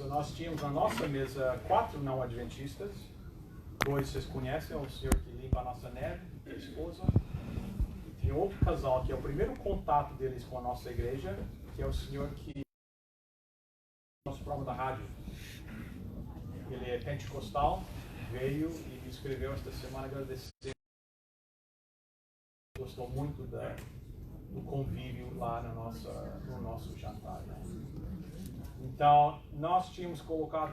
nós tínhamos na nossa mesa 4 não adventistas. 2 vocês conhecem, é o senhor que limpa a nossa neve, a esposa. E tem outro casal que é o primeiro contato deles com a nossa igreja, que é o senhor que nosso programa da rádio. Ele é pentecostal, veio e me escreveu esta semana agradecendo. Gostou muito do convívio lá no nosso jantar. Né? Então, nós tínhamos colocado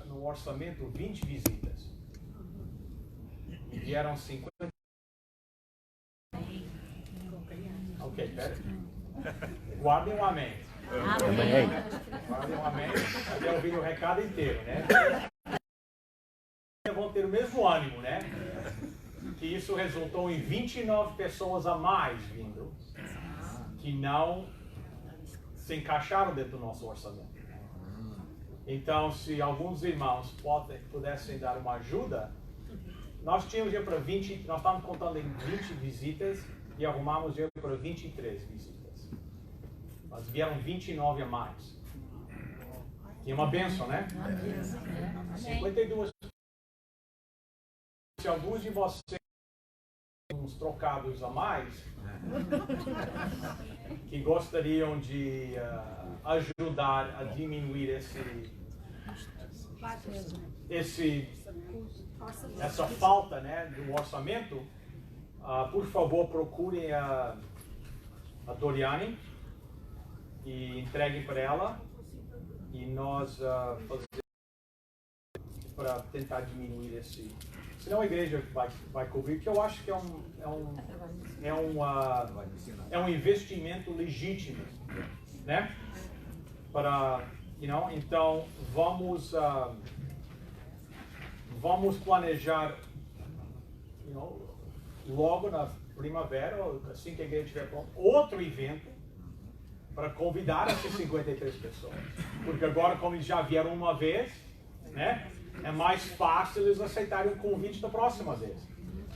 no orçamento 20 visitas. E vieram 50. Ok, pera. Guardem um amém. Amém. Guardem um amém. Até ouvir o recado inteiro, né? Vão ter o mesmo ânimo, né? Que isso resultou em 29 pessoas a mais vindo, que não se encaixaram dentro do nosso orçamento. Então, se alguns irmãos pudessem dar uma ajuda, nós tínhamos dinheiro para 20, nós estávamos contando em 20 visitas e arrumamos dinheiro para 23 visitas. Mas vieram 29 a mais. E é uma bênção, né? 52. Se alguns de vocês têm uns trocados a mais, que gostariam de ajudar a diminuir essa falta, né, do orçamento, por favor procurem a Doriane e entreguem para ela e nós fazemos para tentar diminuir esse. Senão a igreja vai cobrir, que eu acho que é um investimento legítimo, né? Para, então vamos planejar, logo na primavera, assim que a igreja estiver pronta, outro evento para convidar essas 53 pessoas, porque agora como eles já vieram uma vez, né? É mais fácil eles aceitarem o convite da próxima vez.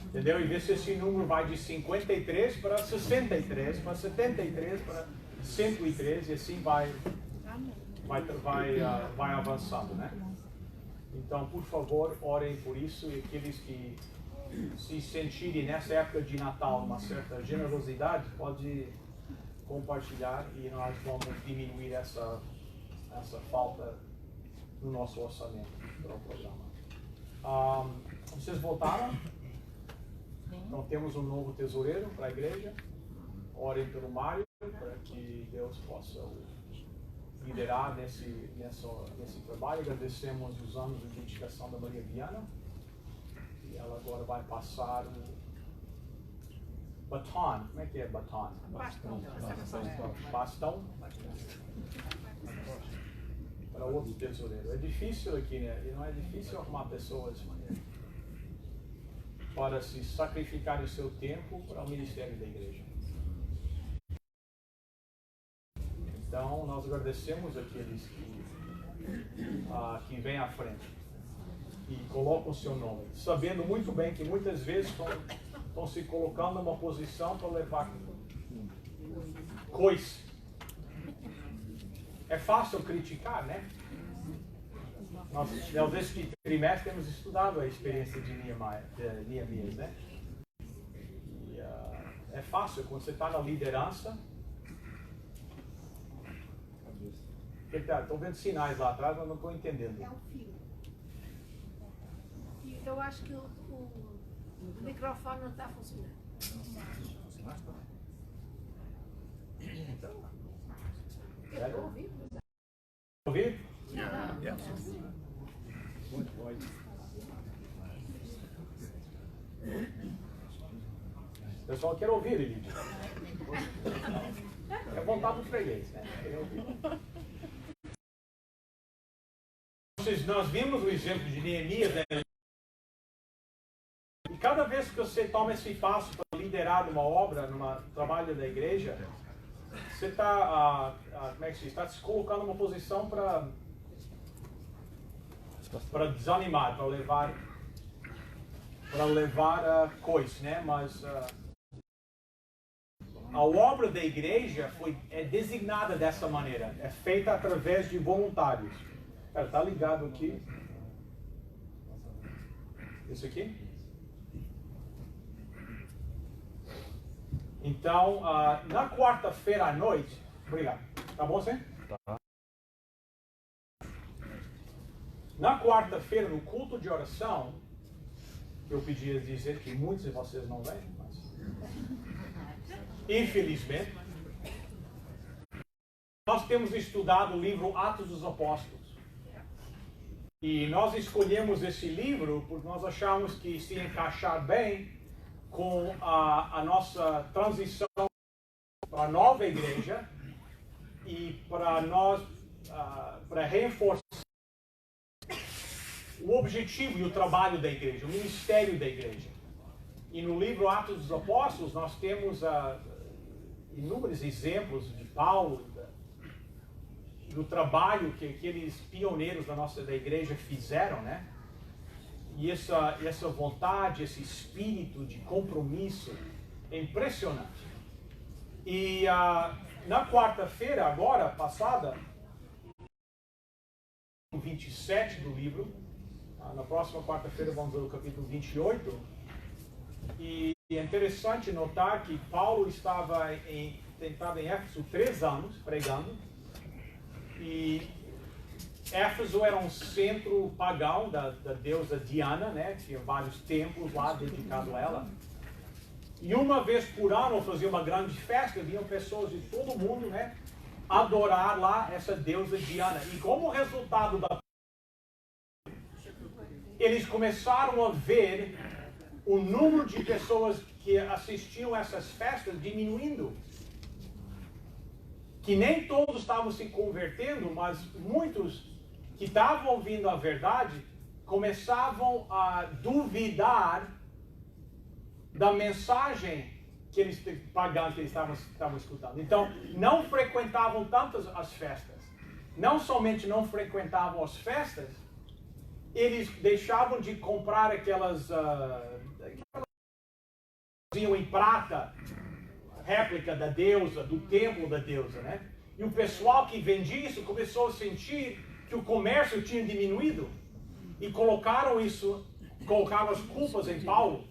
Entendeu? E ver se esse número vai de 53 para 63, para 73, para 103 e assim vai avançando, né? Então, por favor, orem por isso e aqueles que se sentirem nessa época de Natal uma certa generosidade, pode compartilhar e nós vamos diminuir essa falta no nosso orçamento para o programa. Vocês votaram? Então temos um novo tesoureiro para a igreja. Orem pelo Mário para que Deus possa o liderar nesse trabalho. Agradecemos os anos de dedicação da Maria Viana. E ela agora vai passar o baton. Como é que é baton? Bastão. Para outro tesoureiro. É difícil aqui, né? E não é difícil arrumar pessoas para se sacrificar o seu tempo para o ministério da igreja. Então, nós agradecemos aqueles que vêm à frente e colocam o seu nome, sabendo muito bem que muitas vezes estão se colocando numa posição para levar coisa. É fácil criticar, né? Nós, nesse trimestre, temos estudado a experiência de Neemias, né? E, é fácil, quando você está na liderança. Estou vendo sinais lá atrás, mas não estou entendendo. É um fio. Eu acho que o microfone não está funcionando. Eu estou ouvindo. Ouvir? Yeah. O pessoal quer ouvir, Elidio. É vontade do freguês, né? Quer ouvir. Nós vimos o exemplo de Neemias, né? E cada vez que você toma esse passo para liderar uma obra, num trabalho da igreja, você está, como é que se diz? Está se colocando numa posição para desanimar, para levar coisas, né? Mas a obra da igreja é designada dessa maneira, é feita através de voluntários. Cara, tá ligado aqui. Isso aqui? Então, na quarta-feira à noite, obrigado. Tá bom, sim? Tá. Na quarta-feira, no culto de oração, eu podia dizer que muitos de vocês não vêm, mas infelizmente, nós temos estudado o livro Atos dos Apóstolos. E nós escolhemos esse livro porque nós achamos que se encaixar bem com a nossa transição para a nova igreja e para nós, para reforçar o objetivo e o trabalho da igreja, o ministério da igreja. E no livro Atos dos Apóstolos nós temos inúmeros exemplos de Paulo, do trabalho que aqueles pioneiros da igreja fizeram, né? E essa vontade, esse espírito de compromisso é impressionante. E na quarta-feira, agora, passada, 27 do livro, na próxima quarta-feira vamos ver o capítulo 28, e é interessante notar que Paulo estava em Éfeso 3 anos pregando, e Éfeso era um centro pagão da deusa Diana, né? Tinha vários templos lá dedicados a ela. E uma vez por ano fazia uma grande festa, vinham pessoas de todo o mundo, né? Adorar lá essa deusa Diana. E como resultado eles começaram a ver o número de pessoas que assistiam a essas festas diminuindo. Que nem todos estavam se convertendo, mas muitos que estavam ouvindo a verdade começavam a duvidar da mensagem que eles pagãos que eles estavam escutando. Então, não frequentavam tantas as festas. Não somente não frequentavam as festas, eles deixavam de comprar aquelas em prata, réplica da deusa, do templo da deusa, né? E o pessoal que vendia isso começou a sentir que o comércio tinha diminuído e colocaram as culpas em Paulo,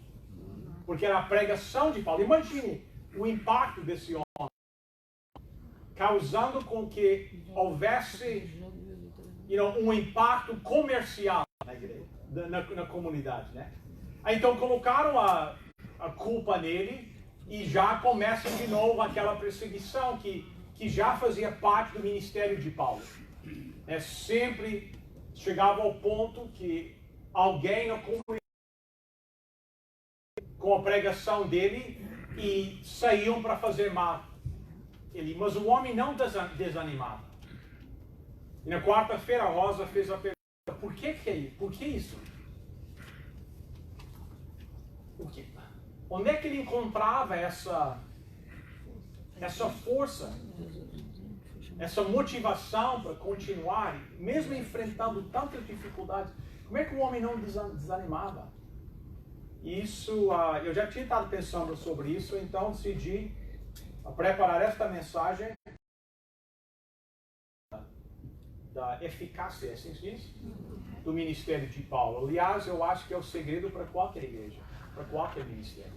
porque era a pregação de Paulo. Imagine o impacto desse homem, causando com que houvesse um impacto comercial na igreja, na comunidade, né? Então colocaram a culpa nele. E já começa de novo aquela perseguição que já fazia parte do ministério de Paulo. Sempre chegava ao ponto que alguém na comunidade com a pregação dele e saíam para fazer mal. Mas o homem não desanimava. E na quarta-feira a Rosa fez a pergunta: por que isso? Por quê? Onde é que ele encontrava essa força, essa motivação para continuar, mesmo enfrentando tantas dificuldades? Como é que o homem não desanimava? Isso, eu já tinha estado pensando sobre isso, então decidi preparar esta mensagem da eficácia, assim se diz, do ministério de Paulo. Aliás, eu acho que é o segredo para qualquer igreja, para qualquer ministério.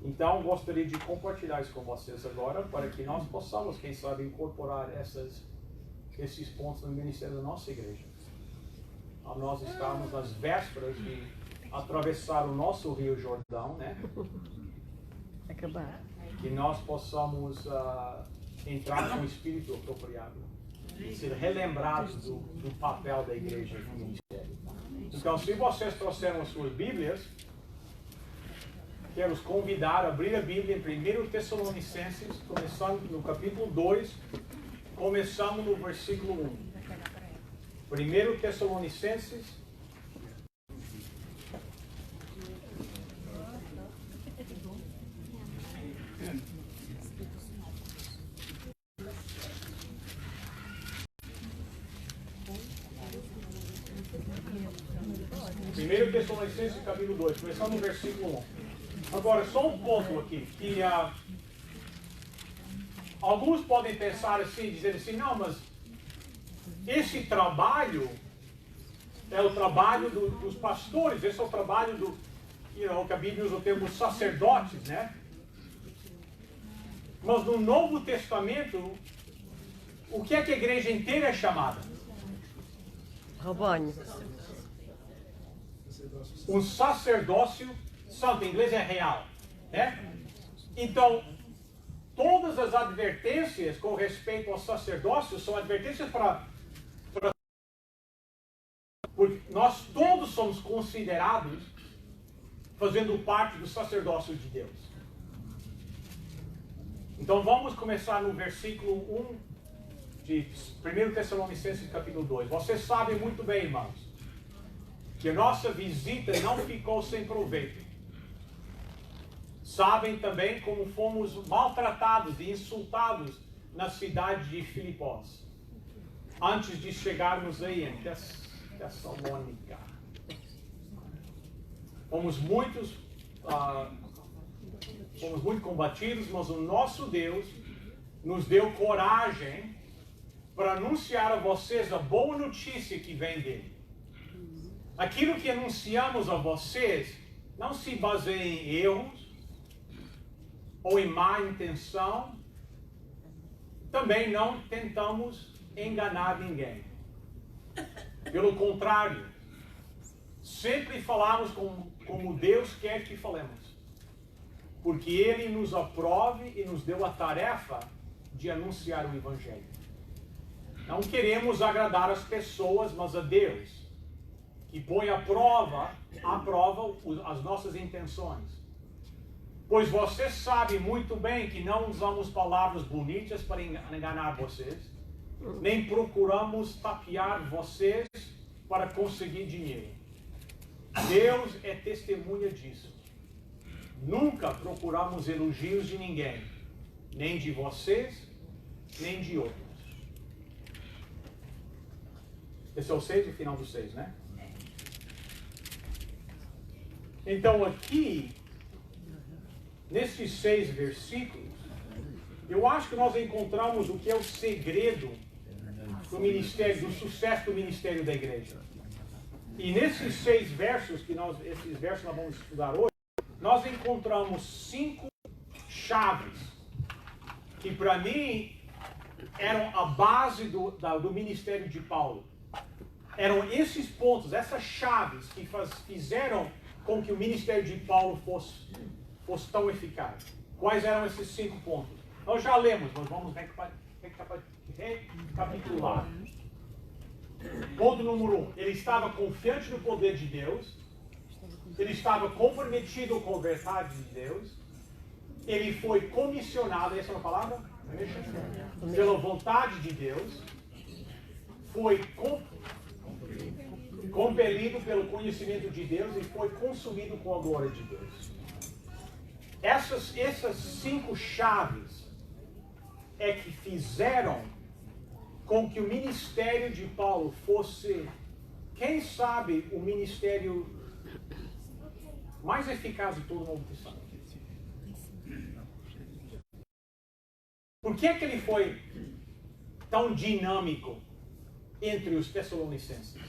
Então, gostaria de compartilhar isso com vocês agora, para que nós possamos, quem sabe, incorporar esses pontos no ministério da nossa igreja. Nós estamos nas vésperas de atravessar o nosso Rio Jordão, né? Acabar. Que nós possamos entrar com o espírito apropriado e ser relembrados do papel da igreja no ministério. Então, se vocês trouxeram as suas Bíblias, quero os convidar a abrir a Bíblia em 1 Tessalonicenses, começando no capítulo 2, começando no versículo 1. 1 Tessalonicenses, Tessalonicenses capítulo 2, começando no versículo 1. Agora, só um ponto aqui, que alguns podem pensar assim, dizer assim, não, mas esse trabalho é o trabalho dos pastores, esse é o trabalho do, que a Bíblia usa o termo sacerdotes, né? Mas no Novo Testamento, o que é que a igreja inteira é chamada? Rebanho. Um sacerdócio santo, em inglês é real, né? Então, todas as advertências com respeito ao sacerdócio são advertências para porque nós todos somos considerados fazendo parte do sacerdócio de Deus. Então vamos começar no versículo 1 de 1 Tessalonicenses capítulo 2. Vocês sabem muito bem, irmãos, que a nossa visita não ficou sem proveito. Sabem também como fomos maltratados e insultados na cidade de Filipos, antes de chegarmos aí em Tessalônica. Fomos muito combatidos, mas o nosso Deus nos deu coragem para anunciar a vocês a boa notícia que vem dele. Aquilo que anunciamos a vocês não se baseia em erros ou em má intenção. Também não tentamos enganar ninguém. Pelo contrário, sempre falamos como Deus quer que falemos, porque Ele nos aprove e nos deu a tarefa de anunciar o Evangelho. Não queremos agradar as pessoas, mas a Deus, que põe à prova as nossas intenções. Pois vocês sabem muito bem que não usamos palavras bonitas para enganar vocês, nem procuramos tapear vocês para conseguir dinheiro. Deus é testemunha disso. Nunca procuramos elogios de ninguém, nem de vocês, nem de outros. Esse é o 6, o final do 6, né? Então aqui, nesses 6 versículos, eu acho que nós encontramos o que é o segredo do ministério, do sucesso do ministério da igreja. E nesses 6 versos, esses versos nós vamos estudar hoje, nós encontramos 5 chaves que para mim eram a base do ministério de Paulo. Eram esses pontos, essas chaves que fizeram com que o ministério de Paulo fosse tão eficaz. Quais eram esses 5 pontos? Nós já lemos, mas vamos recapitular. Ponto número 1. Ele estava confiante no poder de Deus. Ele estava comprometido com a verdade de Deus. Ele foi comissionado, essa é uma palavra? Pela vontade de Deus. Foi compelido pelo conhecimento de Deus e foi consumido com a glória de Deus. Essas 5 chaves é que fizeram com que o ministério de Paulo fosse, quem sabe, o ministério mais eficaz de todo o Novo Testamento. Por que ele foi tão dinâmico entre os Tessalonicenses?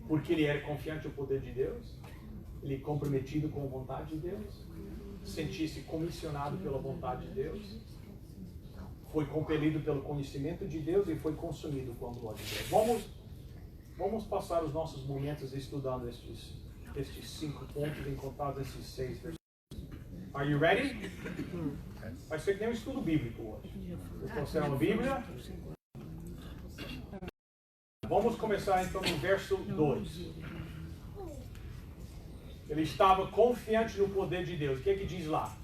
Porque ele era confiante no poder de Deus, ele é comprometido com a vontade de Deus, sentia-se comissionado pela vontade de Deus, foi compelido pelo conhecimento de Deus e foi consumido com a glória de Deus. Vamos passar os nossos momentos estudando estes 5 pontos encontrados nesses 6 versículos. Are you ready? Vai ser que nem um estudo bíblico hoje. Vocês trouxeram a Bíblia? Vamos começar então no verso 2. Ele estava confiante no poder de Deus. O que é que diz lá?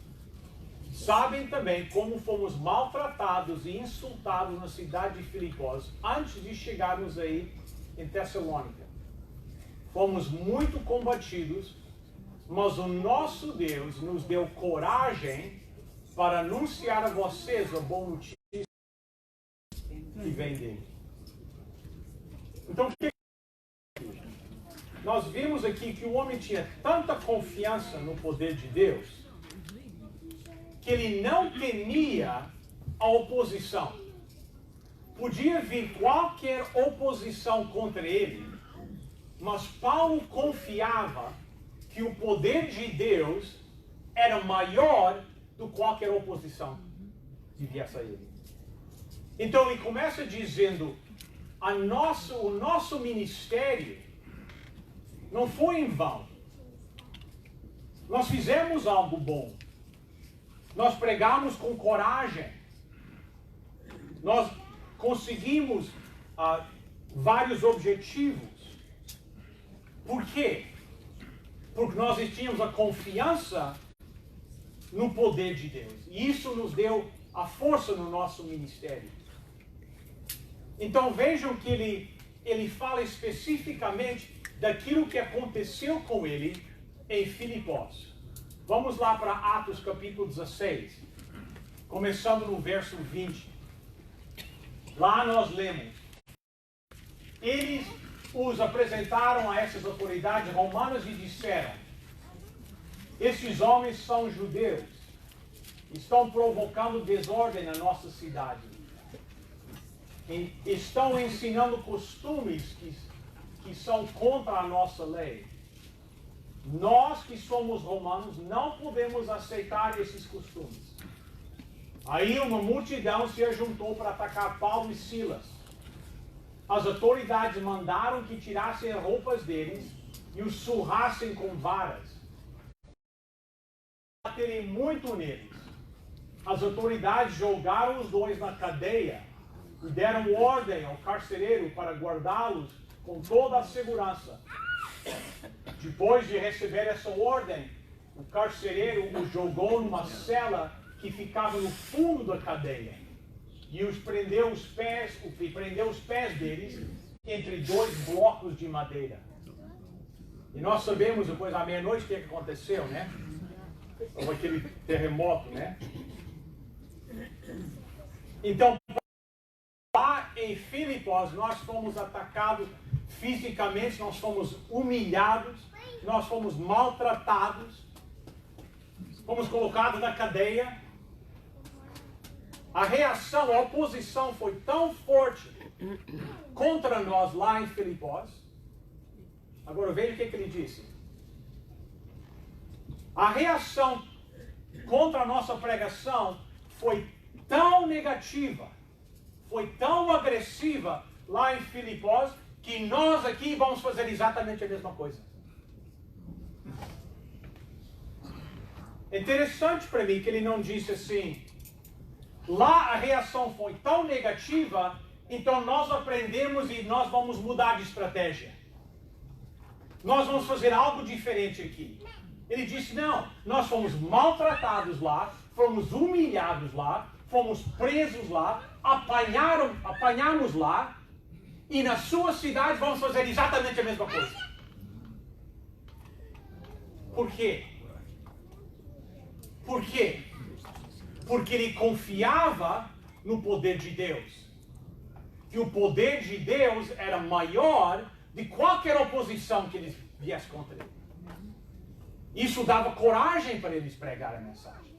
Sabem também como fomos maltratados e insultados na cidade de Filipos antes de chegarmos aí em Tessalônica. Fomos muito combatidos, mas o nosso Deus nos deu coragem para anunciar a vocês a boa notícia que vem dele. Então, nós vimos aqui que o homem tinha tanta confiança no poder de Deus que ele não temia a oposição. Podia vir qualquer oposição contra ele, mas Paulo confiava que o poder de Deus era maior do que qualquer oposição que viesse a ele. Então ele começa dizendo, o nosso ministério não foi em vão. Nós fizemos algo bom. Nós pregamos com coragem. Nós conseguimos vários objetivos. Por quê? Porque nós tínhamos a confiança no poder de Deus. E isso nos deu a força no nosso ministério. Então vejam que ele fala especificamente daquilo que aconteceu com ele em Filipos. Vamos lá para Atos capítulo 16, começando no verso 20. Lá nós lemos: eles os apresentaram a essas autoridades romanas e disseram: esses homens são judeus, estão provocando desordem na nossa cidade, estão ensinando costumes que são contra a nossa lei. Nós que somos romanos não podemos aceitar esses costumes. Aí uma multidão se ajuntou para atacar Paulo e Silas. As autoridades mandaram que tirassem as roupas deles e os surrassem com varas. Baterem muito neles. As autoridades jogaram os dois na cadeia e deram ordem ao carcereiro para guardá-los com toda a segurança. Depois de receber essa ordem, o carcereiro os jogou numa cela que ficava no fundo da cadeia e prendeu os pés deles entre dois blocos de madeira. E nós sabemos depois à meia-noite o que aconteceu, né? Houve aquele terremoto, né? Então, lá em Filipos, nós fomos atacados fisicamente, nós fomos humilhados, nós fomos maltratados, fomos colocados na cadeia. A reação, a oposição foi tão forte contra nós lá em Filipos. Agora veja o que ele disse. A reação contra a nossa pregação foi tão negativa, foi tão agressiva lá em Filipos, que nós aqui vamos fazer exatamente a mesma coisa. É interessante para mim que ele não disse assim: lá a reação foi tão negativa, então nós aprendemos e nós vamos mudar de estratégia. Nós vamos fazer algo diferente aqui. Ele disse: não, nós fomos maltratados lá, fomos humilhados lá, fomos presos lá, apanhamos lá, e na sua cidade vamos fazer exatamente a mesma coisa. Por quê? Por quê? Porque ele confiava no poder de Deus. Que o poder de Deus era maior de qualquer oposição que eles viessem contra ele. Isso dava coragem para eles pregar a mensagem.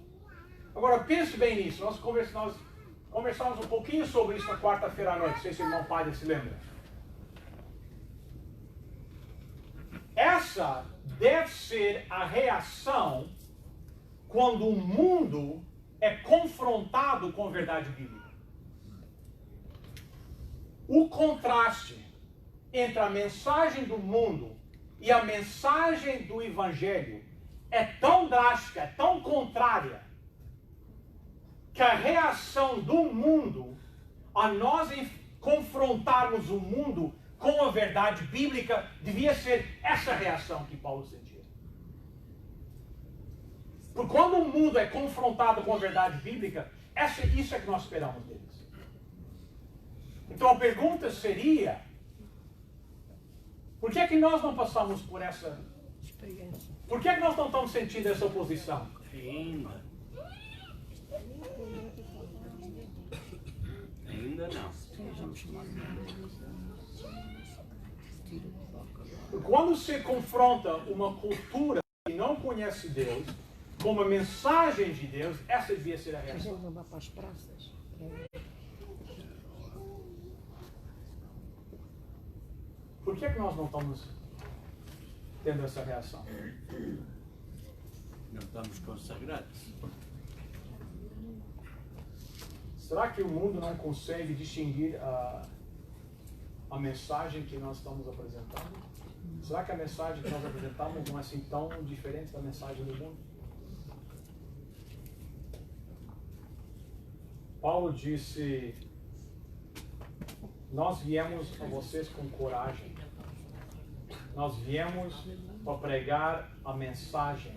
Agora pense bem nisso. Nós conversamos um pouquinho sobre isso na quarta-feira à noite. Não sei se o irmão Padre se lembra. Essa deve ser a reação quando o mundo é confrontado com a verdade bíblica. O contraste entre a mensagem do mundo e a mensagem do Evangelho é tão drástica, é tão contrária, que a reação do mundo a nós confrontarmos o mundo com a verdade bíblica devia ser essa reação que Paulo sentia. Porque quando o mundo é confrontado com a verdade bíblica, isso é que nós esperamos deles. Então a pergunta seria: por que é que nós não passamos por essa experiência? Por que é que nós não estamos sentindo essa oposição? Ainda não. Quando se confronta uma cultura que não conhece Deus com uma mensagem de Deus, essa devia ser a reação. Por que nós não estamos tendo essa reação? Não estamos consagrados. Será que o mundo não consegue distinguir a mensagem que nós estamos apresentando? Será que a mensagem que nós apresentamos não é assim tão diferente da mensagem do mundo? Paulo disse: nós viemos a vocês com coragem. Nós viemos para pregar a mensagem.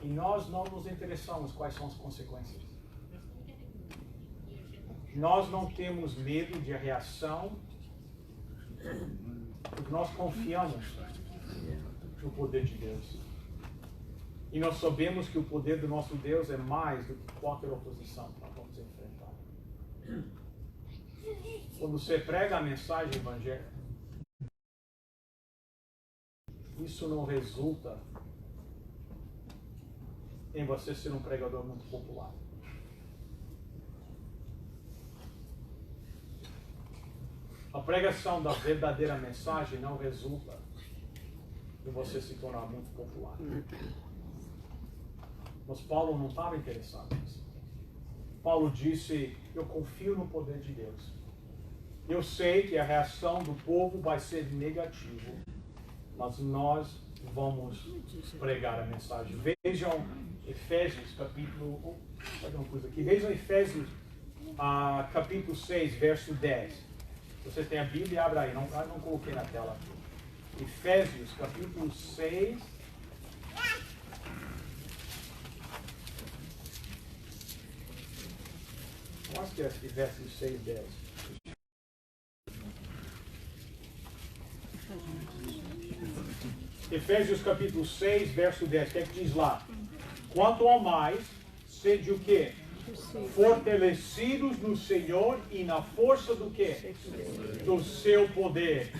E nós não nos interessamos quais são as consequências. Nós não temos medo de reação, porque nós confiamos no poder de Deus. E nós sabemos que o poder do nosso Deus é mais do que qualquer oposição que nós vamos enfrentar. Quando você prega a mensagem evangélica, isso não resulta em você ser um pregador muito popular. A pregação da verdadeira mensagem não resulta em você se tornar muito popular. Mas Paulo não estava interessado nisso. Paulo disse: eu confio no poder de Deus. Eu sei que a reação do povo vai ser negativa, mas nós vamos pregar a mensagem. Vejam Efésios capítulo... Vejam Efésios capítulo 6, verso 10. Você tem a Bíblia, abra aí. Não coloquei na tela aqui. Efésios capítulo 6. Eu acho que é Efésios 6, 10. Efésios capítulo 6, verso 10. O que é que diz lá? Quanto ao mais, sede o quê? Fortalecidos no Senhor e na força do quê? Do seu poder.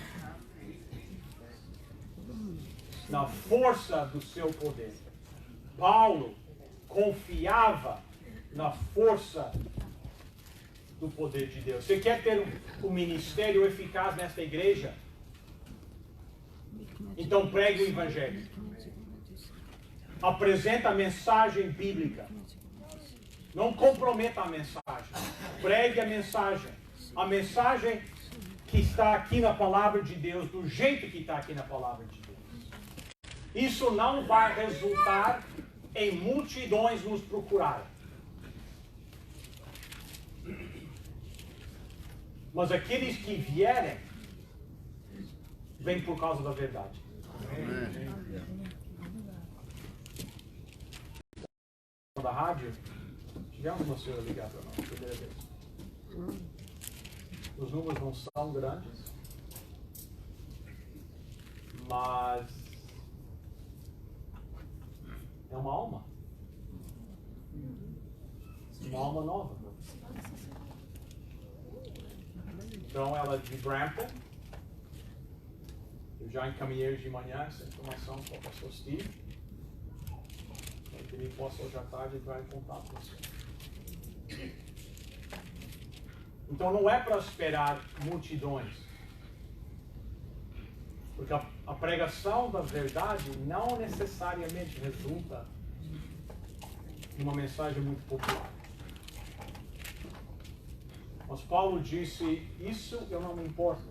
Na força do seu poder. Paulo confiava na força do poder de Deus. Você quer ter um ministério eficaz nesta igreja? Então pregue o Evangelho. Apresenta a mensagem bíblica. Não comprometa a mensagem. Pregue a mensagem. A mensagem que está aqui na palavra de Deus, do jeito que está aqui na palavra de Deus. Isso não vai resultar em multidões nos procurarem. Mas aqueles que vierem, vêm por causa da verdade. Da rádio, tivemos uma senhora ligar para nós, primeira vez. Os números não são grandes, mas é uma alma. Uma alma nova. Então ela é de Brampton. Eu já encaminhei de manhã essa informação para o pastor Steve. Que ele possa hoje à tarde entrar em contato com você. Então não é para esperar multidões. Porque a pregação da verdade não necessariamente resulta em uma mensagem muito popular. Mas Paulo disse: isso eu não me importo,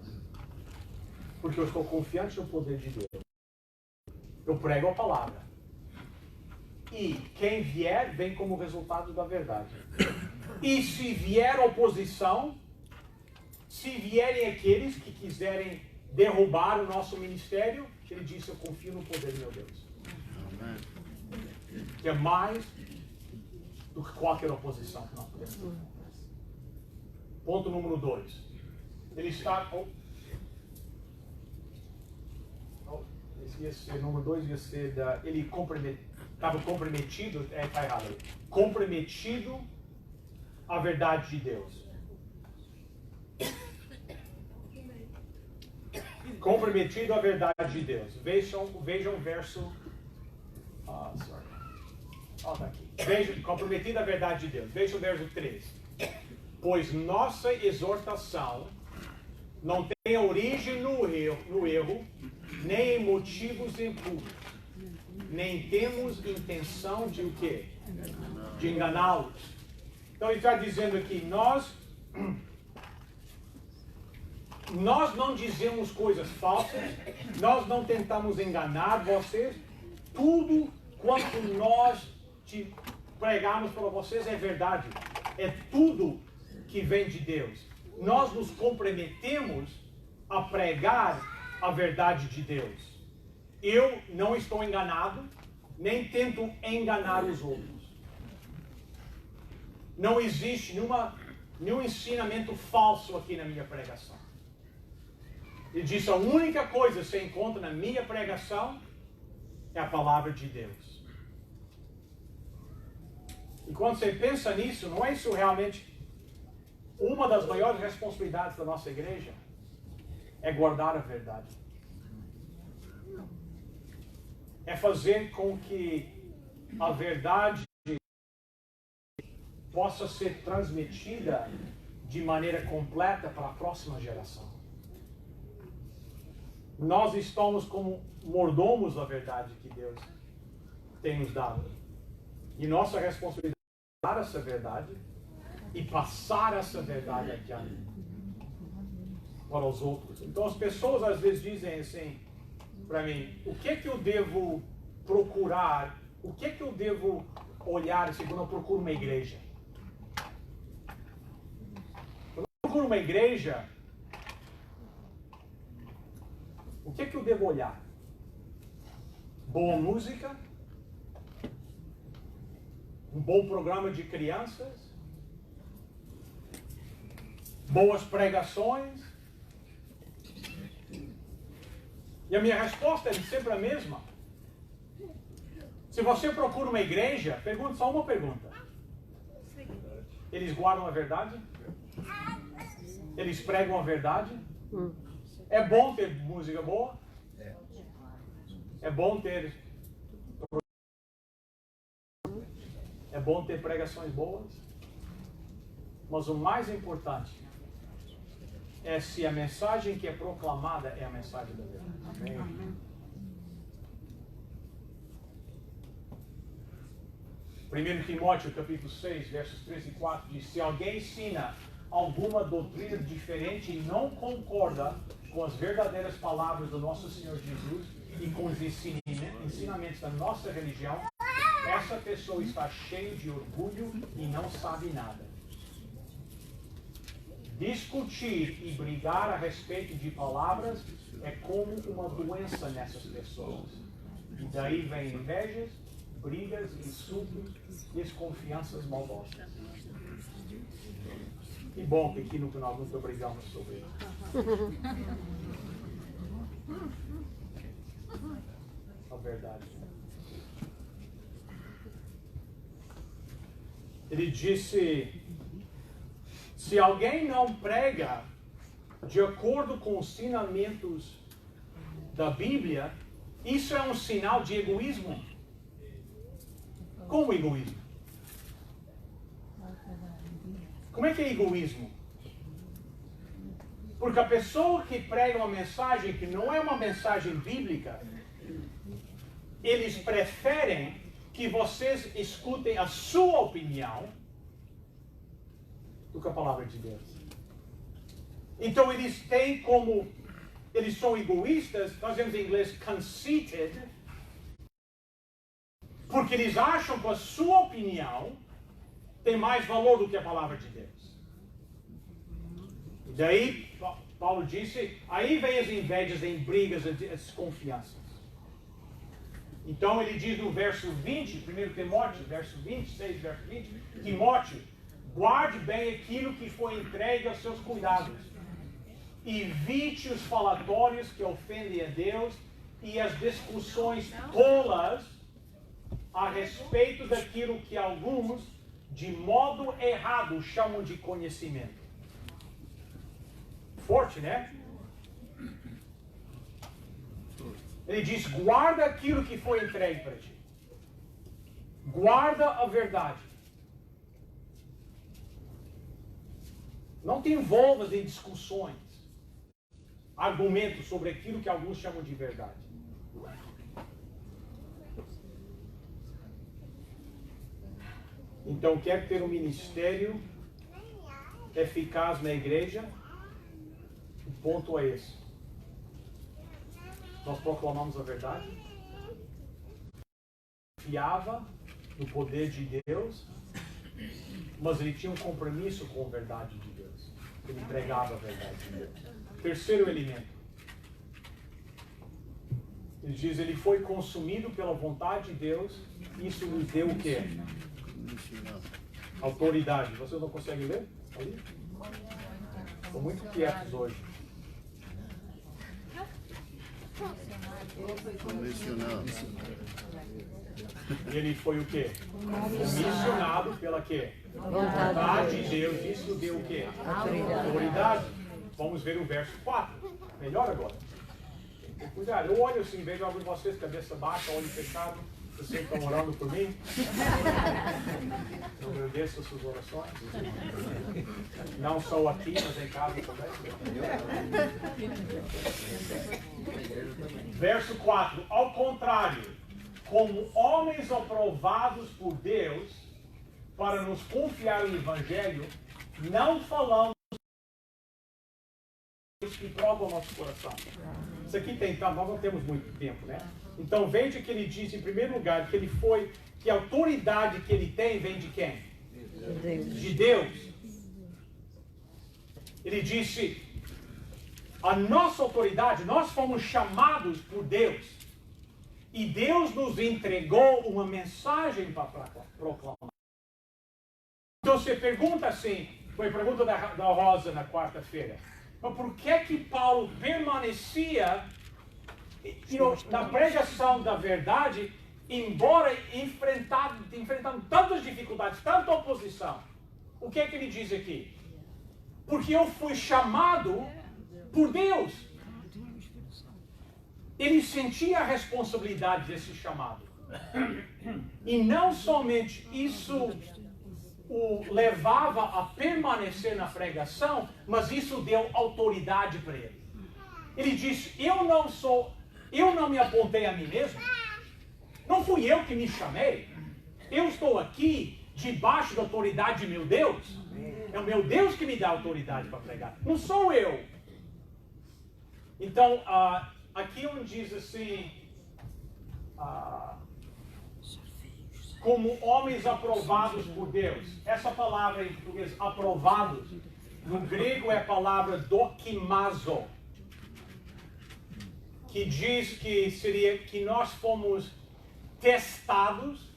porque eu estou confiante no poder de Deus. Eu prego a palavra. E quem vier, vem como resultado da verdade. E se vier oposição, se vierem aqueles que quiserem derrubar o nosso ministério, ele disse: eu confio no poder do meu Deus. Que é mais do que qualquer oposição que nós podemos ter. Ponto número 2. Ele está... Ia ser, número 2 ia ser ele estava comprometido, está errado aí. Comprometido à verdade de Deus. Comprometido à verdade de Deus. Vejam o verso. Tá aqui. Vejam, comprometido à verdade de Deus. Veja o verso 3. Pois nossa exortação não tem origem no erro, nem em motivos impuros. Nem temos intenção de o quê? De enganá-los. Então ele está dizendo aqui, nós não dizemos coisas falsas, nós não tentamos enganar vocês, tudo quanto nós te pregamos para vocês é verdade, é tudo que vem de Deus. Nós nos comprometemos a pregar a verdade de Deus. Eu não estou enganado, nem tento enganar os outros. Não existe nenhum ensinamento falso aqui na minha pregação. Ele disse, a única coisa que você encontra na minha pregação é a palavra de Deus. E quando você pensa nisso, não é isso realmente uma das maiores responsabilidades da nossa igreja? É guardar a verdade. É fazer com que a verdade possa ser transmitida de maneira completa para a próxima geração. Nós estamos como mordomos da verdade que Deus tem nos dado. E nossa responsabilidade é dar essa verdade e passar essa verdade adiante para os outros. Então as pessoas às vezes dizem assim para mim, o que eu devo procurar, o que eu devo olhar quando eu procuro uma igreja? Quando eu procuro uma igreja, o que eu devo olhar? Boa música? Um bom programa de crianças? Boas pregações? E a minha resposta é sempre a mesma. Se você procura uma igreja, pergunta só uma pergunta. Eles guardam a verdade? Eles pregam a verdade? É bom ter música boa? É bom ter pregações boas? Mas o mais importante é se a mensagem que é proclamada é a mensagem da verdade. Amém. 1 Timóteo capítulo 6, versos 3 e 4 diz, se alguém ensina alguma doutrina diferente e não concorda com as verdadeiras palavras do nosso Senhor Jesus e com os ensinamentos da nossa religião, essa pessoa está cheia de orgulho e não sabe nada. Discutir e brigar a respeito de palavras é como uma doença nessas pessoas. E daí vem invejas, brigas, insultos, desconfianças maldosas. Que bom que aqui no final nunca brigamos sobre isso. A verdade. Ele disse, se alguém não prega de acordo com os ensinamentos da Bíblia, isso é um sinal de egoísmo. Como egoísmo? Como é que é egoísmo? Porque a pessoa que prega uma mensagem que não é uma mensagem bíblica, eles preferem que vocês escutem a sua opinião do que a palavra de Deus. Então eles são egoístas, nós dizemos em inglês conceited, porque eles acham que a sua opinião tem mais valor do que a palavra de Deus. E daí, Paulo disse, aí vem as invejas, as brigas, as desconfianças. Então ele diz no verso 20, 1 Timóteo, verso 26, verso 20, Timóteo, guarde bem aquilo que foi entregue aos seus cuidados. Evite os falatórios que ofendem a Deus e as discussões tolas a respeito daquilo que alguns, de modo errado, chamam de conhecimento. Forte, né? Ele diz, guarda aquilo que foi entregue para ti. Guarda a verdade. Não te envolvas em discussões. argumentos sobre aquilo que alguns chamam de verdade. Então, quer ter um ministério eficaz na igreja? O ponto é esse. Nós proclamamos a verdade, confiava no poder de Deus, mas ele tinha um compromisso com a verdade de Deus. Ele pregava a verdade de Deus. Terceiro elemento. Ele diz, ele foi consumido pela vontade de Deus. Isso nos deu o quê? Autoridade. Vocês não conseguem ler? Ali? Estão muito quietos hoje. Ele foi o quê? Comissionado pela quê? Vontade de Deus. Isso deu o quê? Autoridade. Vamos ver o verso 4. Melhor agora. Cuidado, eu olho assim, vejo alguns de vocês, cabeça baixa, olho fechado. Vocês estão orando por mim? Eu agradeço as suas orações. Não só aqui, mas em casa também. Verso 4. Ao contrário, como homens aprovados por Deus, para nos confiar no Evangelho, não falamos que provam o nosso coração. Isso aqui tem, nós não temos muito tempo, né? Então veja que ele diz, em primeiro lugar, que ele foi, que a autoridade que ele tem vem de quem? De Deus. Ele disse, a nossa autoridade, nós fomos chamados por Deus. E Deus nos entregou uma mensagem para proclamar. Então você pergunta assim, foi a pergunta da Rosa na quarta-feira, mas por que Paulo permanecia na pregação da verdade, embora enfrentando tantas dificuldades, tanta oposição? O que é que ele diz aqui? Porque eu fui chamado por Deus. Ele sentia a responsabilidade desse chamado. E não somente isso o levava a permanecer na pregação, mas isso deu autoridade para ele. Ele disse, eu não me apontei a mim mesmo. Não fui eu que me chamei. Eu estou aqui debaixo da autoridade de meu Deus. É o meu Deus que me dá autoridade para pregar. Não sou eu. Então, aqui onde diz assim, como homens aprovados por Deus. Essa palavra em português, aprovados, no grego é a palavra dokimazo, que diz que seria que nós fomos testados,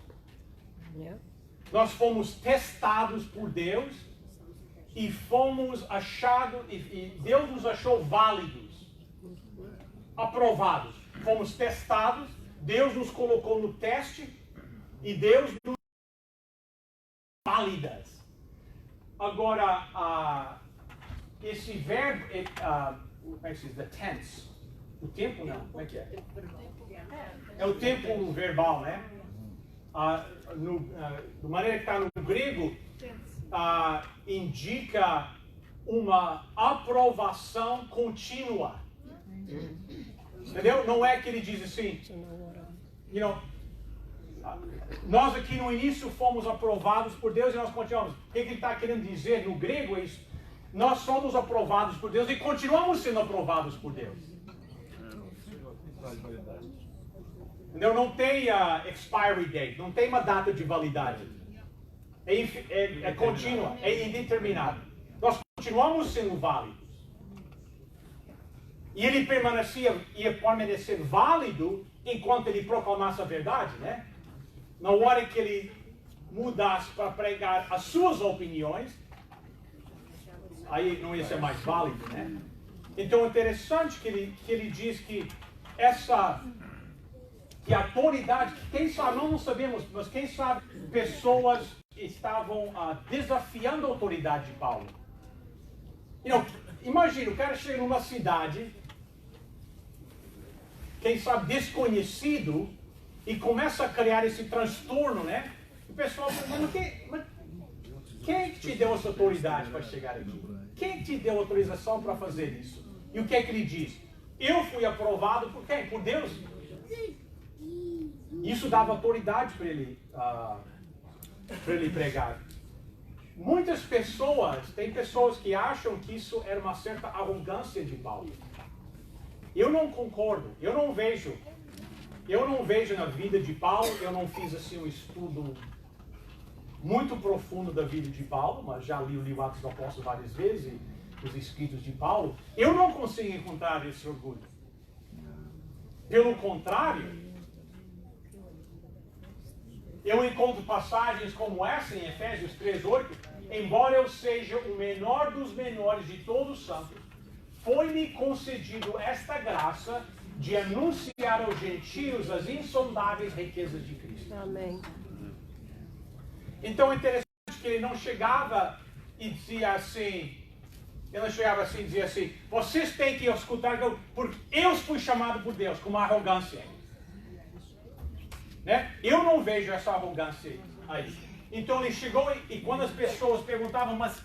por Deus e fomos achados, e Deus nos achou válidos, aprovados. Fomos testados, Deus nos colocou no teste e Deus nos válidas. Agora, esse verbo, como é que se diz? The tense. O tempo não, como é que é? É o tempo verbal, né? De maneira que está no grego, indica uma aprovação contínua. Entendeu? Não é que ele diz assim, nós aqui no início fomos aprovados por Deus e nós continuamos. O que ele está querendo dizer no grego é isso. Nós somos aprovados por Deus e continuamos sendo aprovados por Deus. Entendeu? Não tem expiry date, não tem uma data de validade. É contínua, é indeterminado. Nós continuamos sendo válidos. E ele ia permanecer válido enquanto ele proclamasse a verdade, né? Na hora que ele mudasse para pregar as suas opiniões, aí não ia ser mais válido, né? Então é interessante que ele diz que que a autoridade, quem sabe, nós não sabemos, mas quem sabe pessoas estavam desafiando a autoridade de Paulo. Imagina, o cara chega numa cidade, quem sabe desconhecido, e começa a criar esse transtorno, né? O pessoal pergunta, quem te deu essa autoridade para chegar aqui? Quem te deu autorização para fazer isso? E o que é que ele diz? Eu fui aprovado por quem? Por Deus. Isso dava autoridade para ele pregar. Muitas pessoas, tem pessoas que acham que isso era uma certa arrogância de Paulo. Eu não concordo, eu não vejo na vida de Paulo, eu não fiz assim um estudo muito profundo da vida de Paulo, mas já li o livro Atos dos Apóstolos várias vezes, e os escritos de Paulo, eu não consigo encontrar esse orgulho. Pelo contrário, eu encontro passagens como essa em Efésios 3:8, embora eu seja o menor dos menores de todos os santos, foi-me concedido esta graça de anunciar aos gentios as insondáveis riquezas de Cristo. Amém. Então é interessante que ele não chegava e dizia assim, vocês têm que escutar, porque eu fui chamado por Deus, com uma arrogância. Né? Eu não vejo essa arrogância aí. Então ele chegou e quando as pessoas perguntavam, mas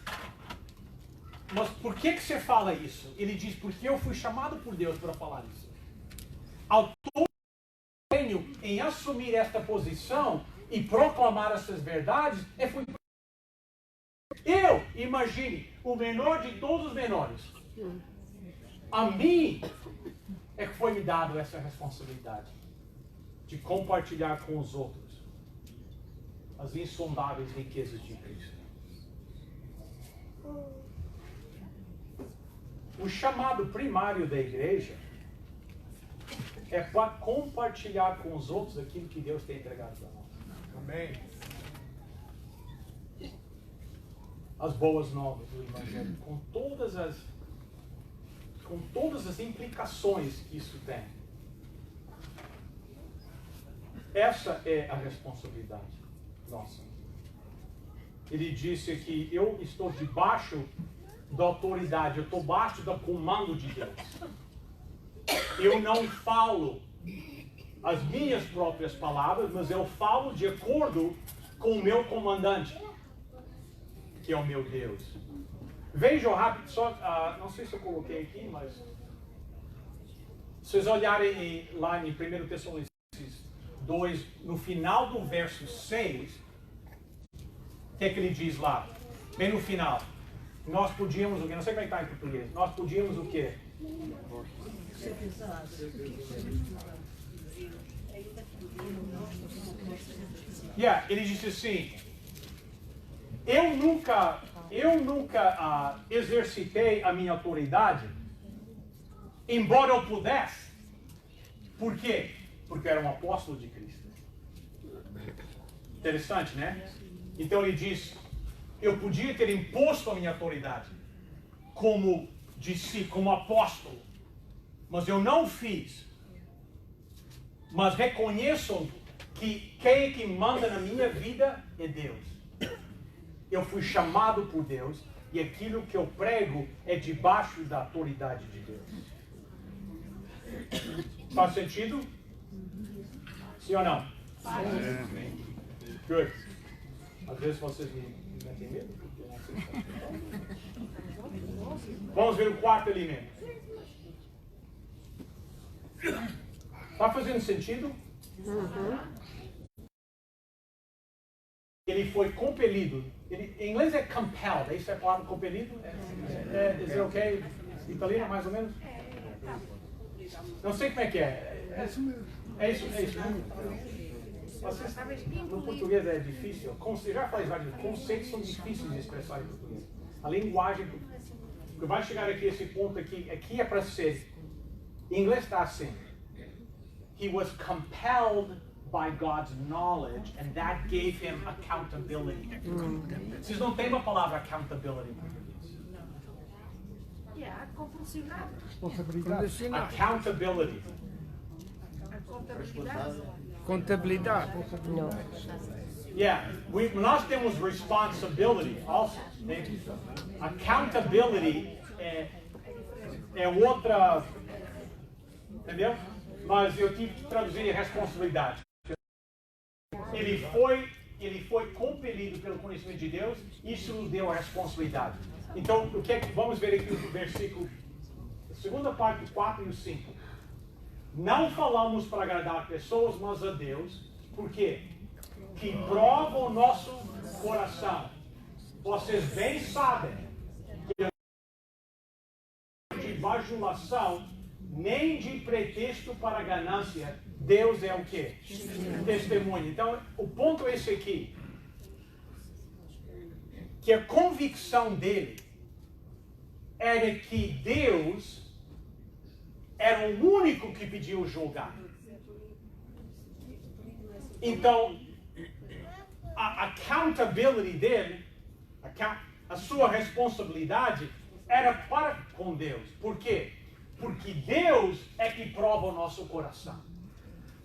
por que você fala isso? Ele diz, porque eu fui chamado por Deus para falar isso. Ao tenho em assumir esta posição e proclamar essas verdades, eu, imagine, o menor de todos os menores. A mim é que foi me dado essa responsabilidade de compartilhar com os outros as insondáveis riquezas de Cristo. O chamado primário da igreja é para compartilhar com os outros aquilo que Deus tem entregado para nós. Amém. As boas novas do Evangelho, com todas as implicações que isso tem. Essa é a responsabilidade nossa. Ele disse que eu estou debaixo da autoridade, eu estou debaixo do comando de Deus. Eu não falo as minhas próprias palavras, mas eu falo de acordo com o meu comandante, que é o meu Deus. Vejam rápido, só, não sei se eu coloquei aqui, mas se vocês olharem lá em 1 Tessalonicenses 2, no final do verso 6, o que é que ele diz lá? Bem no final. Nós podíamos o quê? Não sei como é que está em português. Nós podíamos o quê? Ele disse assim, eu nunca exercitei a minha autoridade, embora eu pudesse. Por quê? Porque eu era um apóstolo de Cristo. Interessante, né? Então ele diz, eu podia ter imposto a minha autoridade como apóstolo, mas eu não fiz. Mas reconheçam que quem é que manda na minha vida é Deus. Eu fui chamado por Deus e aquilo que eu prego é debaixo da autoridade de Deus. Faz sentido? Sim ou não? Sim. Good. Às vezes vocês me metem medo. Vamos ver o quarto elemento. Está fazendo sentido? Ele foi compelido. Em inglês é compelled. Isso é a palavra compelido? É ok? Italiano, mais ou menos? Não sei como é que é. É isso. Vocês, no português é difícil. Já falei vários conceitos são difíceis de expressar em português. A linguagem. Porque vai chegar aqui esse ponto aqui é para ser. Em inglês está assim. He was compelled by God's knowledge, and that gave him accountability. Vocês não têm uma palavra accountability em português? Accountability. Contabilidade. Não. Nós temos responsibility also. Accountability é outra, entendeu? Mas eu tive que traduzir responsabilidade. Ele foi compelido pelo conhecimento de Deus, isso nos deu a responsabilidade. Então, vamos ver aqui o versículo segunda parte, 4 e 5. Não falamos para agradar pessoas, mas a Deus. Por quê? Que prova o nosso coração. Vocês bem sabem que de bajulação, nem de pretexto para ganância, Deus é o quê? Testemunha. Então, o ponto é esse aqui. Que a convicção dele era que Deus era o único que pediu julgar. Então, a accountability dele, a sua responsabilidade era para com Deus. Por quê? Porque Deus é que prova o nosso coração.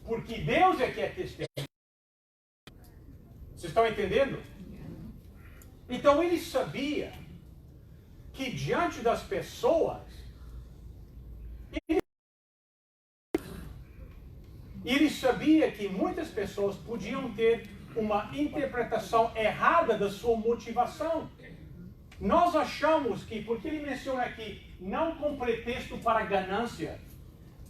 Porque Deus é que é testemunha. Vocês estão entendendo? Então ele sabia que diante das pessoas, ele sabia que muitas pessoas podiam ter uma interpretação errada da sua motivação. Nós achamos que, porque ele menciona aqui, não com pretexto para ganância,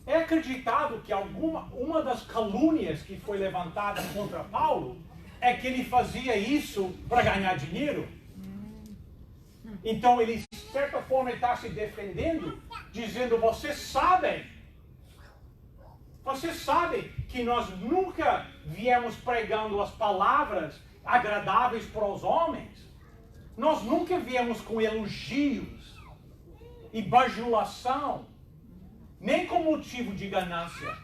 é acreditado que uma das calúnias que foi levantada contra Paulo é que ele fazia isso para ganhar dinheiro. Então ele, de certa forma, está se defendendo, dizendo, vocês sabem que nós nunca viemos pregando as palavras agradáveis para os homens. Nós nunca viemos com elogios e bajulação, nem com motivo de ganância.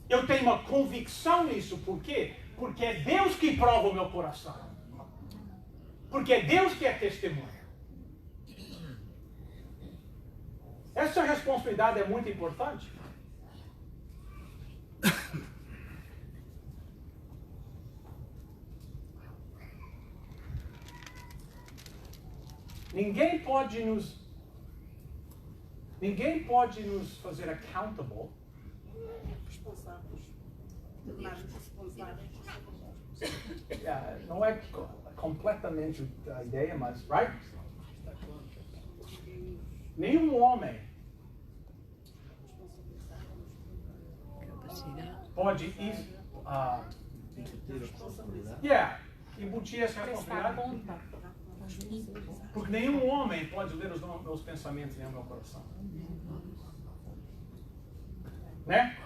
Eu tenho uma convicção nisso, por quê? Porque é Deus que prova o meu coração. Porque é Deus que é testemunha. Essa responsabilidade é muito importante. Ninguém pode nos fazer accountable. Não é completamente a ideia, mas, right? Nenhum homem pode embutir essa responsabilidade. Porque nenhum homem pode ler os meus pensamentos nem o meu coração. Né?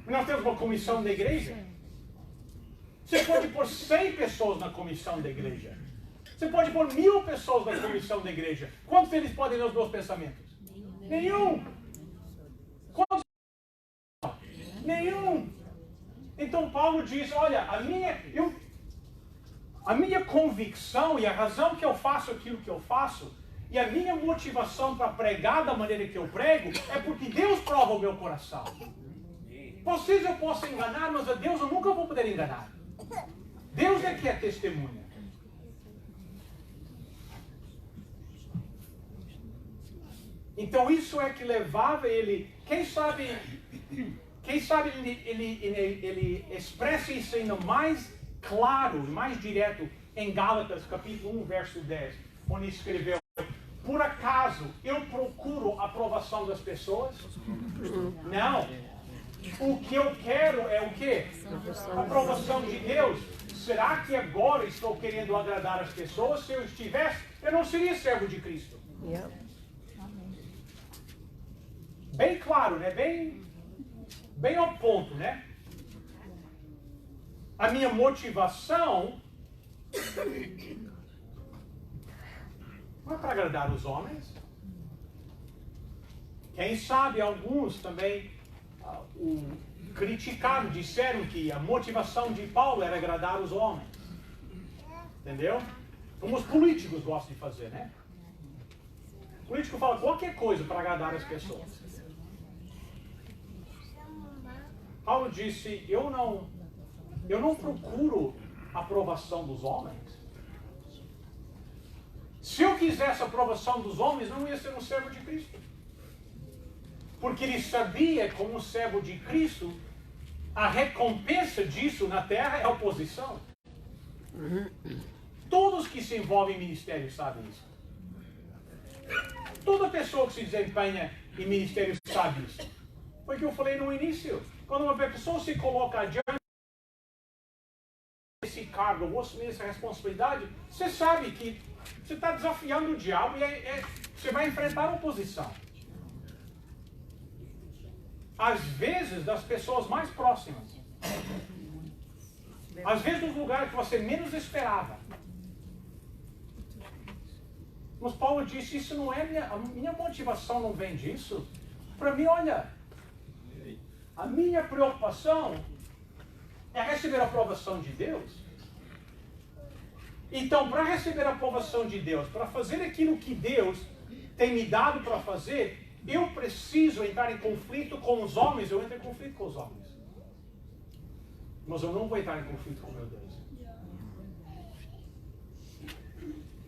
Nós temos uma comissão da igreja. Você pode pôr 100 pessoas na comissão da igreja. Você pode pôr 1000 pessoas na comissão da igreja. Quantos deles podem ler os meus pensamentos? Nenhum. Quantos? Nenhum. Então Paulo diz, olha, a minha convicção e a razão que eu faço aquilo que eu faço e a minha motivação para pregar da maneira que eu prego é porque Deus prova o meu coração. Vocês eu posso enganar, mas a Deus eu nunca vou poder enganar. Deus é que é testemunha. Então isso é que levava ele, quem sabe ele expressa isso ainda mais claro, mais direto em Gálatas capítulo 1, verso 10, onde escreveu, por acaso eu procuro a aprovação das pessoas? Não. O que eu quero é o quê? A aprovação de Deus. Será que agora estou querendo agradar as pessoas? Se eu estivesse, eu não seria servo de Cristo. Bem claro, né? Bem ao ponto, né? A minha motivação não é para agradar os homens. Quem sabe alguns também criticaram, disseram que a motivação de Paulo era agradar os homens. Entendeu? Como os políticos gostam de fazer, né? O político fala qualquer coisa para agradar as pessoas. Paulo disse, eu não procuro a aprovação dos homens. Se eu quisesse a aprovação dos homens, não ia ser um servo de Cristo. Porque ele sabia, como servo de Cristo, a recompensa disso na terra é a oposição. Todos que se envolvem em ministério sabem isso. Toda pessoa que se desempenha em ministério sabe isso. Foi o que eu falei no início. Quando uma pessoa se coloca adiante desse cargo, ou assumir essa responsabilidade, você sabe que você está desafiando o diabo e você vai enfrentar oposição. Às vezes, das pessoas mais próximas. Às vezes, dos lugares que você menos esperava. Mas Paulo disse, isso não é a minha motivação não vem disso. Para mim, olha, a minha preocupação é receber a aprovação de Deus. Então, para receber a aprovação de Deus, para fazer aquilo que Deus tem me dado para fazer, eu preciso entrar em conflito com os homens, eu entro em conflito com os homens. Mas eu não vou entrar em conflito com meu Deus.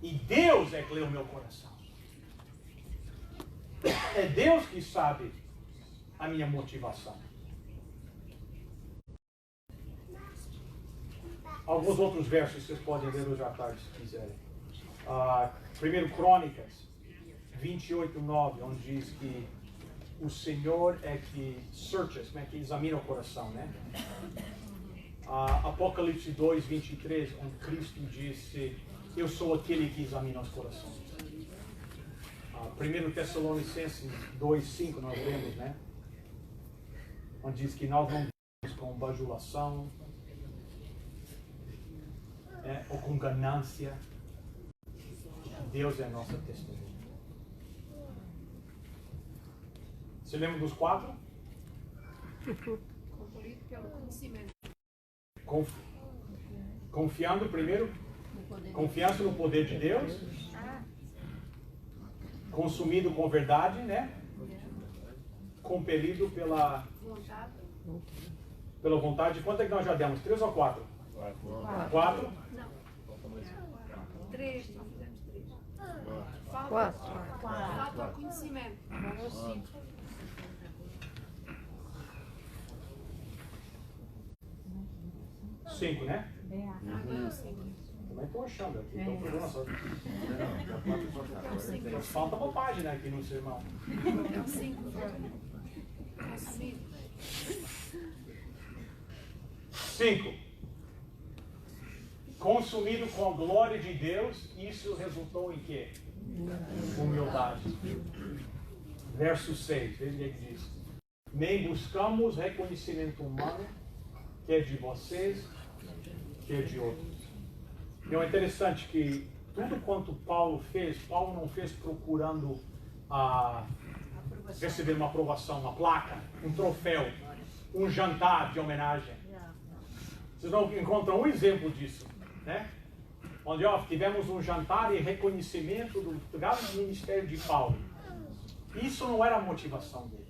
E Deus é que lê o meu coração. É Deus que sabe a minha motivação. Alguns outros versos vocês podem ler hoje à tarde, se quiserem. 1 Crônicas 28:9, onde diz que o Senhor é que searches, que examina o coração, né? Apocalipse 2:23, onde Cristo disse, eu sou aquele que examina os corações. 1 Tessalonicenses 2:5, nós lemos, né? Onde diz que nós não vivemos com bajulação, ou com ganância. Deus é a nossa testemunha. Você lembra dos 4? Concluído pelo conhecimento. Confiando primeiro, confiança no poder de Deus, consumido com verdade, né? Compelido pela vontade. Quanto é que nós já demos? 3 ou 4? 4? Não. 3, nós fizemos 3. Quatro. Falta o conhecimento. 5, né? Agora 5. Também estou achando aqui, estou procurando só. Falta uma página aqui no sermão. É o 5. Consumido. 5. Consumido com a glória de Deus, isso resultou em quê? Humildade. Verso 6, veja o que diz. Nem buscamos reconhecimento humano, quer de vocês, quer de outros. Então é interessante que tudo quanto Paulo não fez procurando receber uma aprovação, uma placa, um troféu, um jantar de homenagem. Vocês não encontram um exemplo disso, né? Onde tivemos um jantar e reconhecimento do grande ministério de Paulo. Isso não era a motivação dele.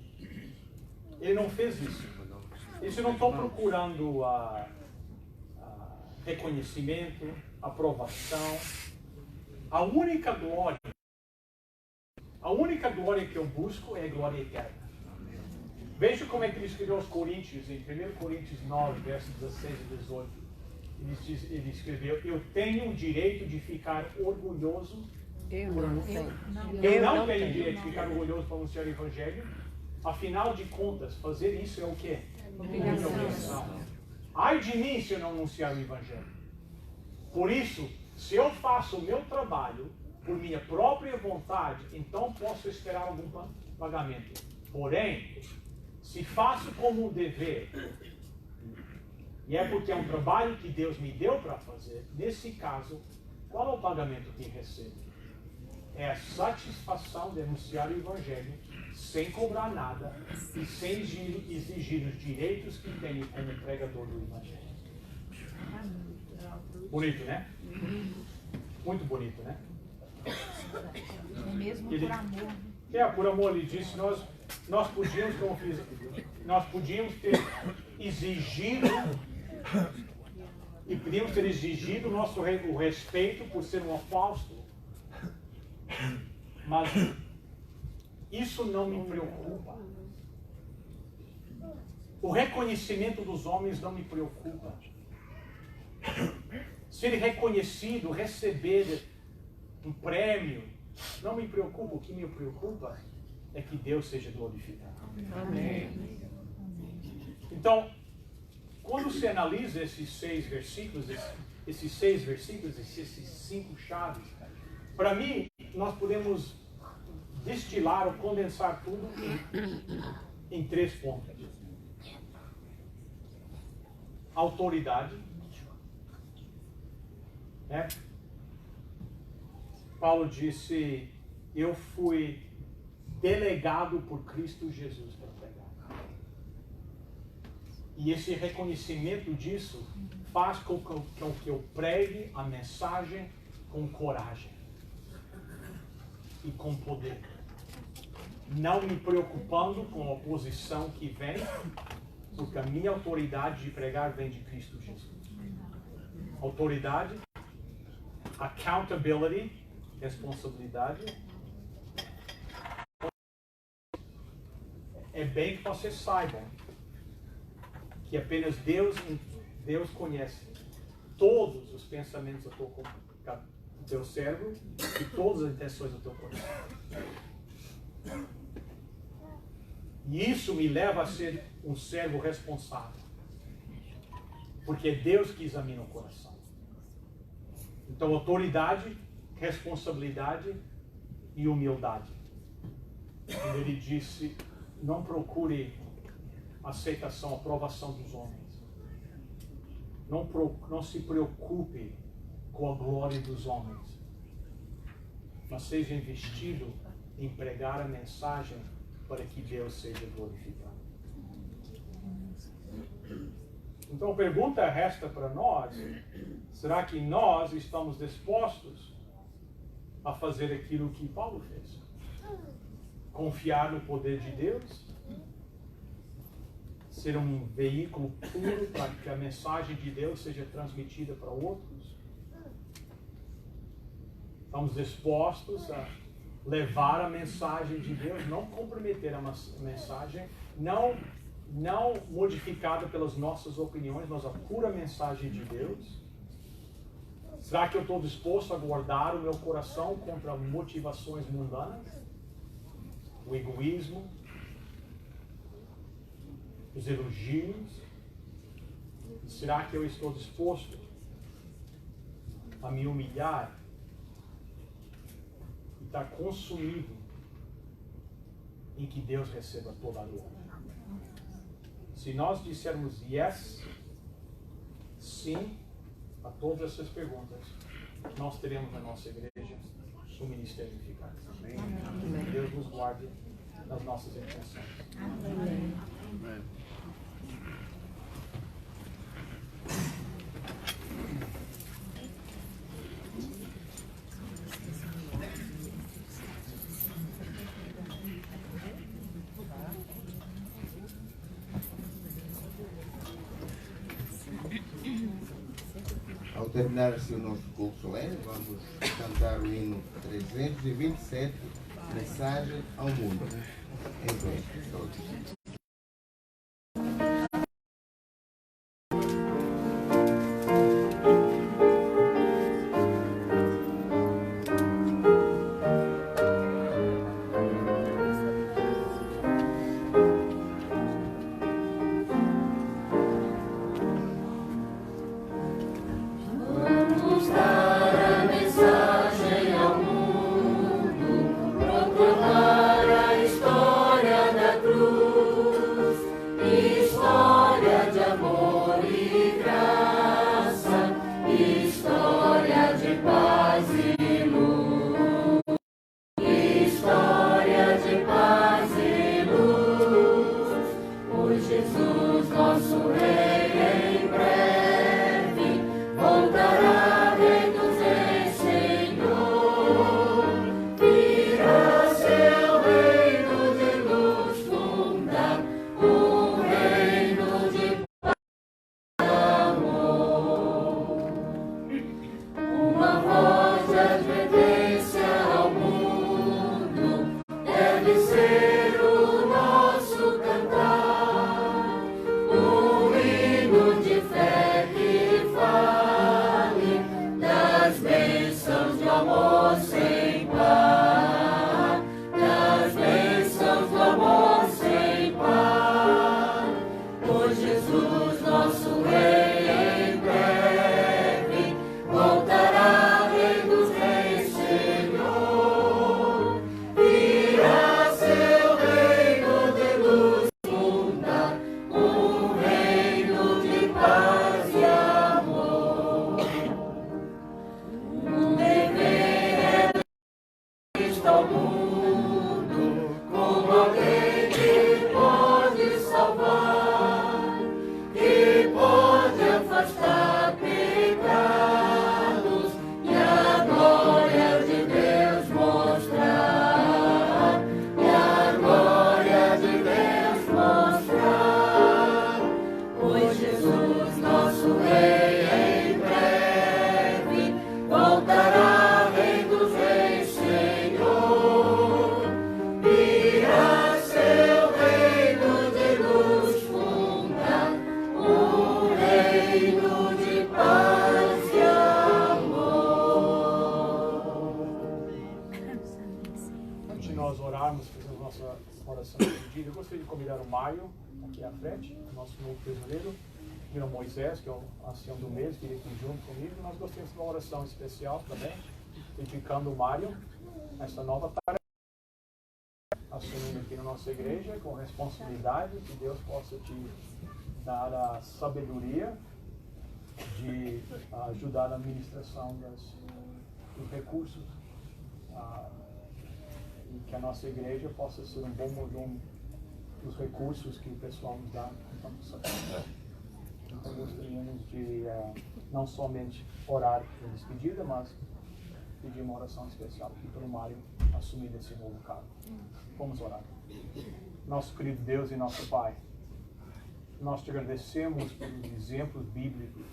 Ele não fez isso. Ele não está procurando reconhecimento, aprovação. A única glória que eu busco é a glória eterna. Veja como é que ele escreveu aos Coríntios, em 1 Coríntios 9, versos 16 e 18. Ele escreveu, eu tenho o direito de ficar orgulhoso. Eu não tenho direito de ficar orgulhoso para anunciar o Evangelho. Afinal de contas, fazer isso é o quê? Obrigação. Ai de mim se eu não anunciar o Evangelho. Por isso, se eu faço o meu trabalho por minha própria vontade, então posso esperar algum pagamento. Porém, se faço como um dever, e é porque é um trabalho que Deus me deu para fazer, nesse caso, qual é o pagamento que recebo? É a satisfação de anunciar o Evangelho sem cobrar nada e sem exigir os direitos que tenho como pregador do Evangelho. Bonito, né? Muito bonito, né? É mesmo por amor. Por amor, ele disse, nós podíamos ter exigido e podíamos ter exigido o respeito por ser um apóstolo, mas isso não me preocupa. O reconhecimento dos homens não me preocupa. Ser reconhecido, receber um prêmio, Não me preocupa, o que me preocupa é que Deus seja glorificado. Amém. Então, quando você analisa esses 6 versículos, esses 5 chaves, para mim, nós podemos destilar ou condensar tudo em 3 pontos. Autoridade. Né? Paulo disse, eu fui delegado por Cristo Jesus para pregar. E esse reconhecimento disso faz com que eu pregue a mensagem com coragem e com poder. Não me preocupando com a oposição que vem, porque a minha autoridade de pregar vem de Cristo Jesus. Autoridade, accountability, responsabilidade. É bem que vocês saibam que apenas Deus conhece todos os pensamentos do teu cérebro e todas as intenções do teu coração. E isso me leva a ser um servo responsável, porque é Deus que examina o coração. Então, autoridade, responsabilidade e humildade. Quando ele disse, não procure aceitação, aprovação dos homens. Não se preocupe com a glória dos homens, mas seja investido em pregar a mensagem para que Deus seja glorificado. Então a pergunta resta para nós, será que nós estamos dispostos a fazer aquilo que Paulo fez? Confiar no poder de Deus? Ser um veículo puro para que a mensagem de Deus seja transmitida para outros? Estamos dispostos a levar a mensagem de Deus, não comprometer a mensagem, não modificada pelas nossas opiniões, mas a pura mensagem de Deus? Será que eu estou disposto a guardar o meu coração contra motivações mundanas? O egoísmo? Os elogios? Será que eu estou disposto a me humilhar e estar consumido em que Deus receba toda a glória? Se nós dissermos yes, sim, a todas essas perguntas, nós teremos na nossa igreja um ministério eficaz. Amém. Deus nos guarde nas nossas intenções. Amém. Amém. Ao terminar assim o nosso culto solene, vamos cantar o hino 327, Mensagem ao Mundo. Em todos. Vamos dar a mensagem ao mundo, proclamar a história da cruz. mostra ao mundo como alguém que pode salvar, que pode afastar pecados e a glória de Deus mostrar, e a glória de Deus mostrar, pois Jesus, nosso Rei, em breve voltará, Rei dos Reis, Senhor, virá seu reino de luz fundar, um reino de paz e amor. Antes de nós orarmos, fazemos nossa oração de pedido, eu gostaria de convidar o Mário aqui à frente, nosso novo tesoureiro, e o Moisés, que é o ancião do mês, que ele aqui junto comigo. Nós gostaríamos de uma oração especial também, dedicando o Mário a essa nova tarefa, assumindo aqui na nossa igreja, com responsabilidade, que Deus possa te dar a sabedoria de ajudar na administração dos recursos, e que a nossa igreja possa ser um bom mordomo dos recursos que o pessoal nos dá. Então gostaríamos de não somente orar em despedida, mas pedir uma oração especial aqui pelo Mário assumir esse novo cargo. Vamos orar. Nosso querido Deus e nosso Pai, nós te agradecemos pelos exemplos bíblicos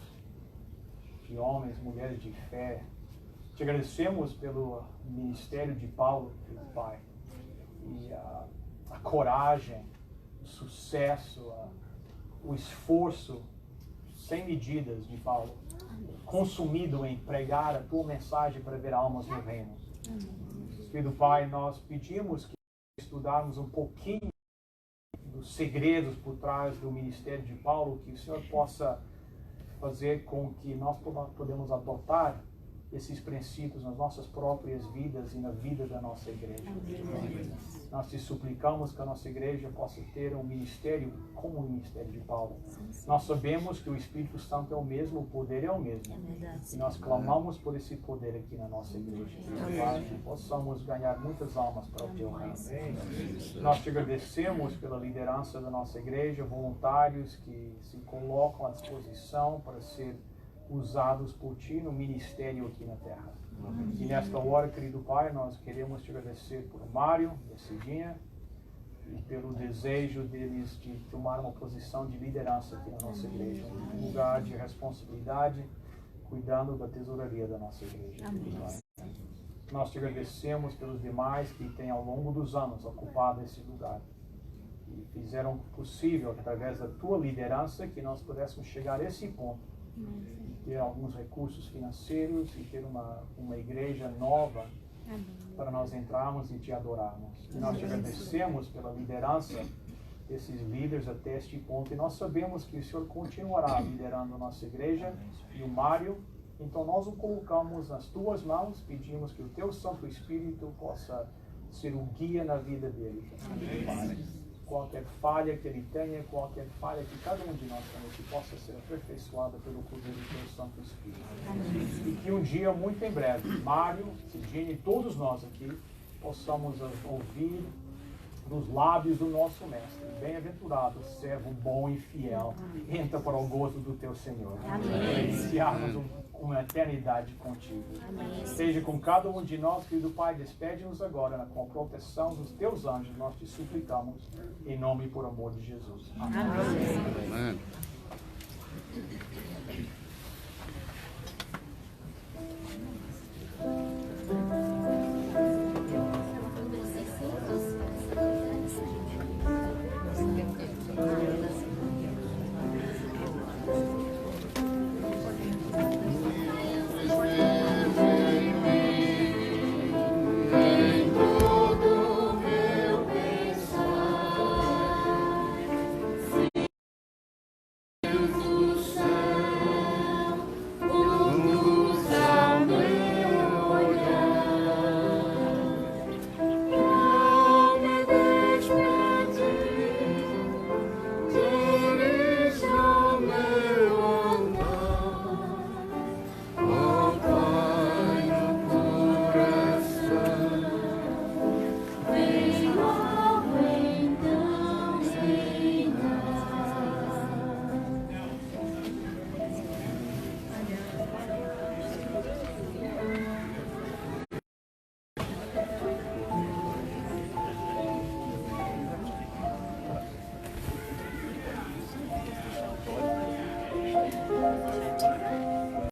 de homens, mulheres de fé. Te agradecemos pelo ministério de Paulo, querido Pai, e a coragem, o sucesso, o esforço sem medidas de Paulo, consumido em pregar a tua mensagem para ver almas no reino. Querido Pai, nós pedimos que estudarmos um pouquinho dos segredos por trás do ministério de Paulo, que o Senhor possa fazer com que nós podemos adotar esses princípios nas nossas próprias vidas e na vida da nossa igreja. Nós te suplicamos que a nossa igreja possa ter um ministério como o ministério de Paulo. Nós sabemos que o Espírito Santo é o mesmo, o poder é o mesmo. E nós clamamos por esse poder aqui na nossa igreja. Para que possamos ganhar muitas almas para o teu reino. Nós te agradecemos pela liderança da nossa igreja, voluntários que se colocam à disposição para ser usados por Ti no ministério aqui na terra. E nesta hora, querido Pai, nós queremos te agradecer por Mário e a Cidinha e pelo desejo deles de tomar uma posição de liderança aqui na nossa igreja, um lugar de responsabilidade, cuidando da tesouraria da nossa igreja. Nós te agradecemos pelos demais que têm ao longo dos anos ocupado esse lugar e fizeram possível, através da tua liderança, que nós pudéssemos chegar a esse ponto, ter alguns recursos financeiros e ter uma igreja nova para nós entrarmos e te adorarmos. E nós te agradecemos pela liderança desses líderes até este ponto, e nós sabemos que o Senhor continuará liderando a nossa igreja e o Mário. Então nós o colocamos nas tuas mãos, pedimos que o teu Santo Espírito possa ser o guia na vida dele. Qualquer falha que ele tenha, qualquer falha que cada um de nós tenha, que possa ser aperfeiçoada pelo poder do teu Santo Espírito. E que um dia, muito em breve, Mário, Cidinha e todos nós aqui, possamos ouvir dos lábios do nosso Mestre: bem-aventurado, servo bom e fiel, entra para o gozo do teu Senhor. Iniciarmos uma eternidade contigo. Esteja com cada um de nós, querido Pai. Despede-nos agora com a proteção dos teus anjos. Nós te suplicamos, em nome e por amor de Jesus. Amém. Amém.